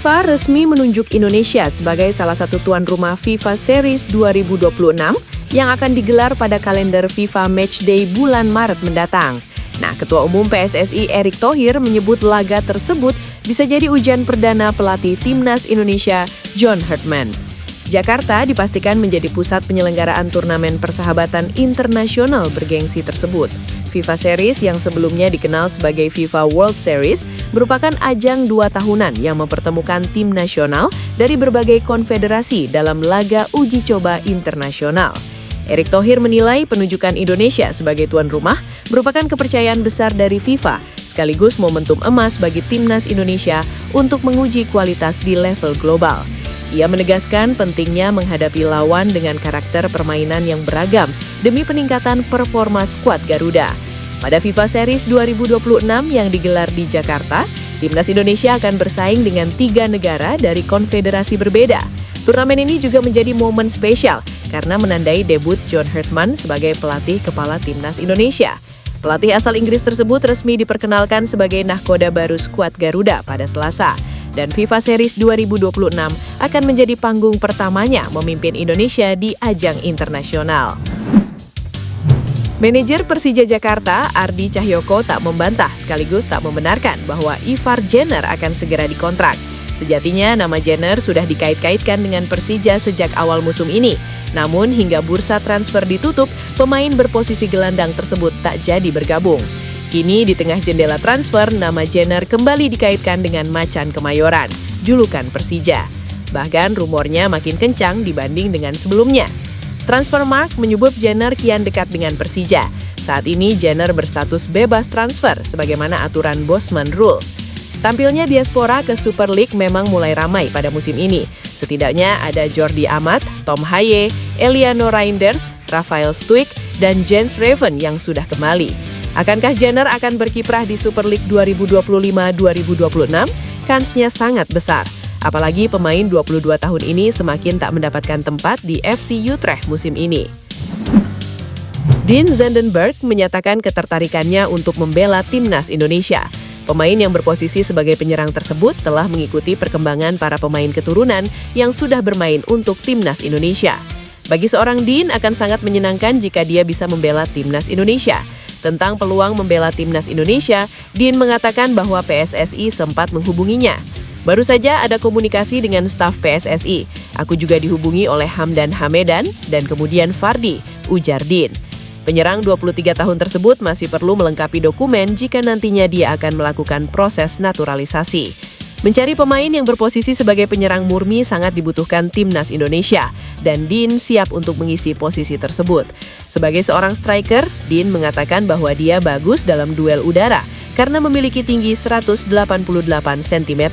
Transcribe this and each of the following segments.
FIFA resmi menunjuk Indonesia sebagai salah satu tuan rumah FIFA Series 2026 yang akan digelar pada kalender FIFA Matchday bulan Maret mendatang. Nah, Ketua Umum PSSI Erick Thohir menyebut laga tersebut bisa jadi ujian perdana pelatih Timnas Indonesia John Hartman. Jakarta dipastikan menjadi pusat penyelenggaraan turnamen persahabatan internasional bergengsi tersebut. FIFA Series yang sebelumnya dikenal sebagai FIFA World Series merupakan ajang 2 tahunan yang mempertemukan tim nasional dari berbagai konfederasi dalam laga uji coba internasional. Erick Thohir menilai penunjukan Indonesia sebagai tuan rumah merupakan kepercayaan besar dari FIFA, sekaligus momentum emas bagi timnas Indonesia untuk menguji kualitas di level global. Ia menegaskan pentingnya menghadapi lawan dengan karakter permainan yang beragam demi peningkatan performa skuad Garuda. Pada FIFA Series 2026 yang digelar di Jakarta, timnas Indonesia akan bersaing dengan 3 negara dari konfederasi berbeda. Turnamen ini juga menjadi momen spesial karena menandai debut John Hartman sebagai pelatih kepala timnas Indonesia. Pelatih asal Inggris tersebut resmi diperkenalkan sebagai nahkoda baru skuad Garuda pada Selasa. Dan FIFA Series 2026 akan menjadi panggung pertamanya memimpin Indonesia di ajang internasional. Manajer Persija Jakarta, Ardi Cahyoko tak membantah sekaligus tak membenarkan bahwa Ivar Jenner akan segera dikontrak. Sejatinya nama Jenner sudah dikait-kaitkan dengan Persija sejak awal musim ini. Namun hingga bursa transfer ditutup, pemain berposisi gelandang tersebut tak jadi bergabung. Kini di tengah jendela transfer, nama Jenner kembali dikaitkan dengan Macan Kemayoran, julukan Persija. Bahkan rumornya makin kencang dibanding dengan sebelumnya. Transfermarkt menyebut Jenner kian dekat dengan Persija. Saat ini Jenner berstatus bebas transfer sebagaimana aturan Bosman Rule. Tampilnya diaspora ke Super League memang mulai ramai pada musim ini. Setidaknya ada Jordi Amat, Tom Haye, Eliano Reinders, Rafael Stuik, dan Jens Raven yang sudah kembali. Akankah Jenner akan berkiprah di Super League 2025-2026? Kansnya sangat besar. Apalagi pemain 22 tahun ini semakin tak mendapatkan tempat di FC Utrecht musim ini. Dean Zandenberg menyatakan ketertarikannya untuk membela timnas Indonesia. Pemain yang berposisi sebagai penyerang tersebut telah mengikuti perkembangan para pemain keturunan yang sudah bermain untuk timnas Indonesia. Bagi seorang Dean akan sangat menyenangkan jika dia bisa membela timnas Indonesia. Tentang peluang membela timnas Indonesia, Dean mengatakan bahwa PSSI sempat menghubunginya. Baru saja ada komunikasi dengan staf PSSI. Aku juga dihubungi oleh Hamdan Hamedan dan kemudian Fardi, ujar Dean. Penyerang 23 tahun tersebut masih perlu melengkapi dokumen jika nantinya dia akan melakukan proses naturalisasi. Mencari pemain yang berposisi sebagai penyerang murni sangat dibutuhkan timnas Indonesia, dan Dean siap untuk mengisi posisi tersebut. Sebagai seorang striker, Dean mengatakan bahwa dia bagus dalam duel udara karena memiliki tinggi 188 cm.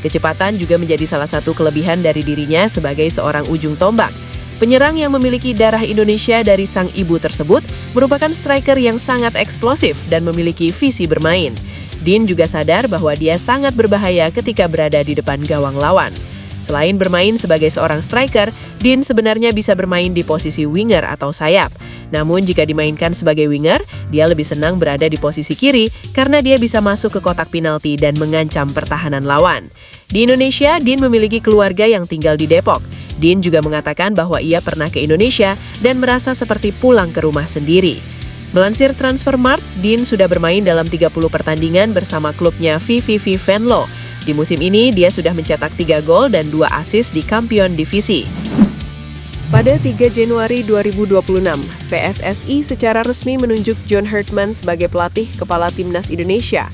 Kecepatan juga menjadi salah satu kelebihan dari dirinya sebagai seorang ujung tombak. Penyerang yang memiliki darah Indonesia dari sang ibu tersebut merupakan striker yang sangat eksplosif dan memiliki visi bermain. Dean juga sadar bahwa dia sangat berbahaya ketika berada di depan gawang lawan. Selain bermain sebagai seorang striker, Dean sebenarnya bisa bermain di posisi winger atau sayap. Namun jika dimainkan sebagai winger, dia lebih senang berada di posisi kiri karena dia bisa masuk ke kotak penalti dan mengancam pertahanan lawan. Di Indonesia, Dean memiliki keluarga yang tinggal di Depok. Dean juga mengatakan bahwa ia pernah ke Indonesia dan merasa seperti pulang ke rumah sendiri. Melansir Transfermarkt, Dean sudah bermain dalam 30 pertandingan bersama klubnya VVV Venlo. Di musim ini, dia sudah mencetak 3 gol dan 2 assist di Kampion Divisi. Pada 3 Januari 2026, PSSI secara resmi menunjuk John Hartman sebagai pelatih kepala timnas Indonesia.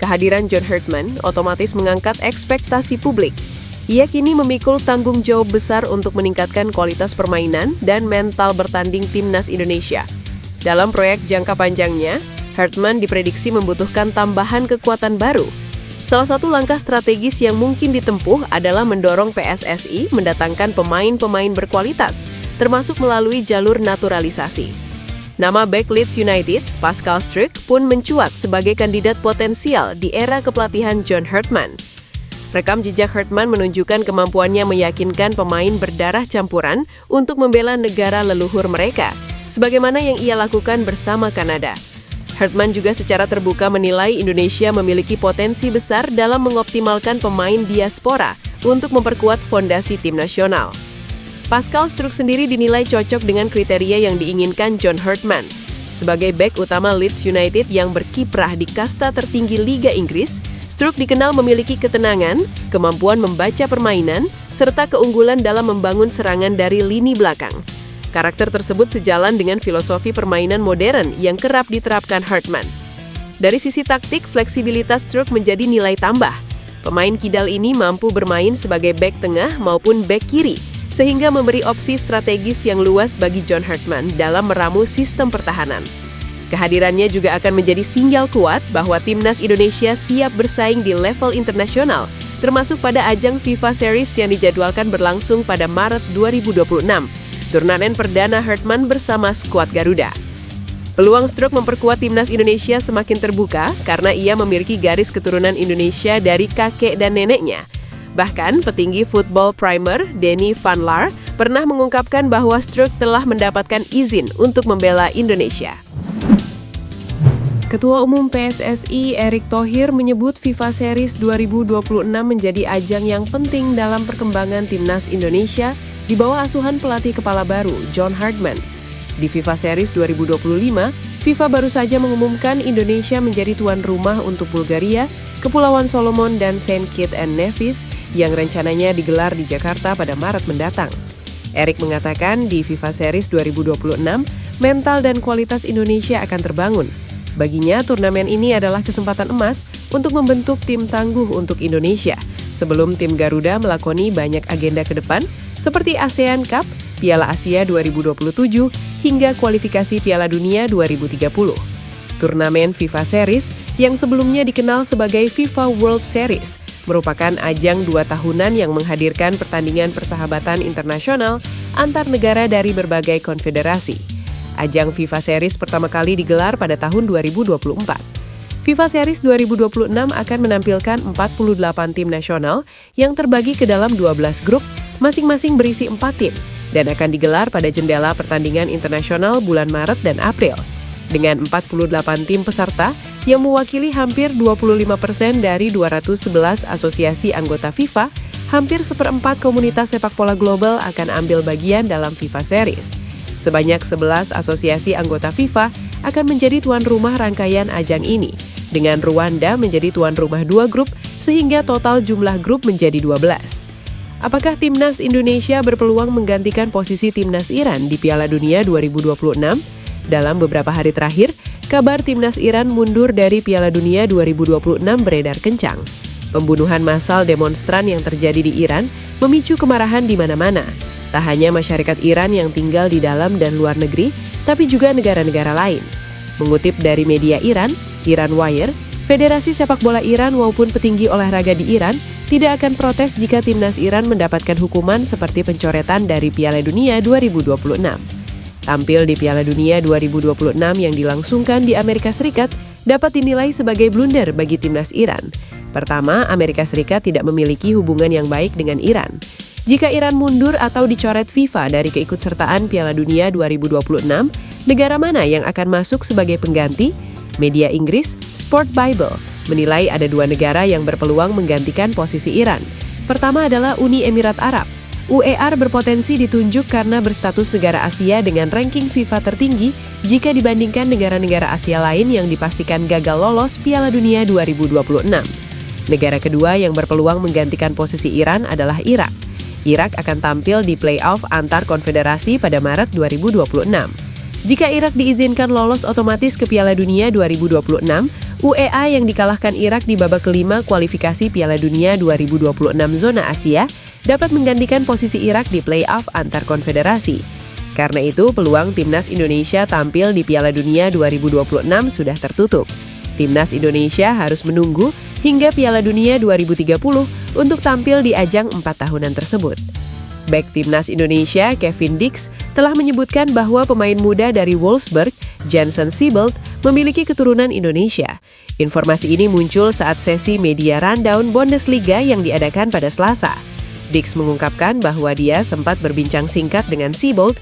Kehadiran John Hartman otomatis mengangkat ekspektasi publik. Ia kini memikul tanggung jawab besar untuk meningkatkan kualitas permainan dan mental bertanding timnas Indonesia. Dalam proyek jangka panjangnya, Hartman diprediksi membutuhkan tambahan kekuatan baru. Salah satu langkah strategis yang mungkin ditempuh adalah mendorong PSSI mendatangkan pemain-pemain berkualitas, termasuk melalui jalur naturalisasi. Nama bek Leeds United, Pascal Struijk, pun mencuat sebagai kandidat potensial di era kepelatihan John Hartman. Rekam jejak Hartman menunjukkan kemampuannya meyakinkan pemain berdarah campuran untuk membela negara leluhur mereka, sebagaimana yang ia lakukan bersama Kanada. Hartman juga secara terbuka menilai Indonesia memiliki potensi besar dalam mengoptimalkan pemain diaspora untuk memperkuat fondasi tim nasional. Pascal Struijk sendiri dinilai cocok dengan kriteria yang diinginkan John Hartman. Sebagai bek utama Leeds United yang berkiprah di kasta tertinggi Liga Inggris, Struijk dikenal memiliki ketenangan, kemampuan membaca permainan, serta keunggulan dalam membangun serangan dari lini belakang. Karakter tersebut sejalan dengan filosofi permainan modern yang kerap diterapkan Hartman. Dari sisi taktik, fleksibilitas Struijk menjadi nilai tambah. Pemain kidal ini mampu bermain sebagai bek tengah maupun bek kiri, sehingga memberi opsi strategis yang luas bagi John Hartman dalam meramu sistem pertahanan. Kehadirannya juga akan menjadi sinyal kuat bahwa timnas Indonesia siap bersaing di level internasional, termasuk pada ajang FIFA Series yang dijadwalkan berlangsung pada Maret 2026. Turnamen perdana Hartman bersama skuad Garuda. Peluang Struijk memperkuat timnas Indonesia semakin terbuka karena ia memiliki garis keturunan Indonesia dari kakek dan neneknya. Bahkan, petinggi football primer Denny van Laar pernah mengungkapkan bahwa Struijk telah mendapatkan izin untuk membela Indonesia. Ketua Umum PSSI Erick Thohir menyebut FIFA Series 2026 menjadi ajang yang penting dalam perkembangan timnas Indonesia di bawah asuhan pelatih kepala baru, John Hartman. Di FIFA Series 2025, FIFA baru saja mengumumkan Indonesia menjadi tuan rumah untuk Bulgaria, Kepulauan Solomon, dan Saint Kitts and Nevis yang rencananya digelar di Jakarta pada Maret mendatang. Erick mengatakan di FIFA Series 2026, mental dan kualitas Indonesia akan terbangun. Baginya, turnamen ini adalah kesempatan emas untuk membentuk tim tangguh untuk Indonesia, sebelum tim Garuda melakoni banyak agenda ke depan, seperti ASEAN Cup, Piala Asia 2027, hingga kualifikasi Piala Dunia 2030. Turnamen FIFA Series, yang sebelumnya dikenal sebagai FIFA World Series, merupakan ajang 2 tahunan yang menghadirkan pertandingan persahabatan internasional antar negara dari berbagai konfederasi. Ajang FIFA Series pertama kali digelar pada tahun 2024. FIFA Series 2026 akan menampilkan 48 tim nasional yang terbagi ke dalam 12 grup, masing-masing berisi 4 tim, dan akan digelar pada jendela pertandingan internasional bulan Maret dan April. Dengan 48 tim peserta yang mewakili hampir 25% dari 211 asosiasi anggota FIFA, hampir seperempat komunitas sepak bola global akan ambil bagian dalam FIFA Series. Sebanyak 11 asosiasi anggota FIFA akan menjadi tuan rumah rangkaian ajang ini, dengan Rwanda menjadi tuan rumah 2 grup, sehingga total jumlah grup menjadi 12. Apakah timnas Indonesia berpeluang menggantikan posisi timnas Iran di Piala Dunia 2026? Dalam beberapa hari terakhir, kabar timnas Iran mundur dari Piala Dunia 2026 beredar kencang. Pembunuhan massal demonstran yang terjadi di Iran memicu kemarahan di mana-mana. Tak hanya masyarakat Iran yang tinggal di dalam dan luar negeri, tapi juga negara-negara lain. Mengutip dari media Iran, Iran Wire, Federasi Sepak Bola Iran maupun petinggi olahraga di Iran tidak akan protes jika timnas Iran mendapatkan hukuman seperti pencoretan dari Piala Dunia 2026. Tampil di Piala Dunia 2026 yang dilangsungkan di Amerika Serikat dapat dinilai sebagai blunder bagi timnas Iran. Pertama, Amerika Serikat tidak memiliki hubungan yang baik dengan Iran. Jika Iran mundur atau dicoret FIFA dari keikutsertaan Piala Dunia 2026, negara mana yang akan masuk sebagai pengganti? Media Inggris, Sport Bible, menilai ada 2 negara yang berpeluang menggantikan posisi Iran. Pertama adalah Uni Emirat Arab. UER berpotensi ditunjuk karena berstatus negara Asia dengan ranking FIFA tertinggi jika dibandingkan negara-negara Asia lain yang dipastikan gagal lolos Piala Dunia 2026. Negara kedua yang berpeluang menggantikan posisi Iran adalah Irak. Irak akan tampil di play-off antar konfederasi pada Maret 2026. Jika Irak diizinkan lolos otomatis ke Piala Dunia 2026, UEA yang dikalahkan Irak di babak kelima kualifikasi Piala Dunia 2026 zona Asia dapat menggantikan posisi Irak di play-off antar konfederasi. Karena itu, peluang timnas Indonesia tampil di Piala Dunia 2026 sudah tertutup. Timnas Indonesia harus menunggu hingga Piala Dunia 2030 untuk tampil di ajang 4 tahunan tersebut. Bek timnas Indonesia, Kevin Dix, telah menyebutkan bahwa pemain muda dari Wolfsburg, Jensen Siebelt, memiliki keturunan Indonesia. Informasi ini muncul saat sesi media rundown Bundesliga yang diadakan pada Selasa. Dix mengungkapkan bahwa dia sempat berbincang singkat dengan Siebelt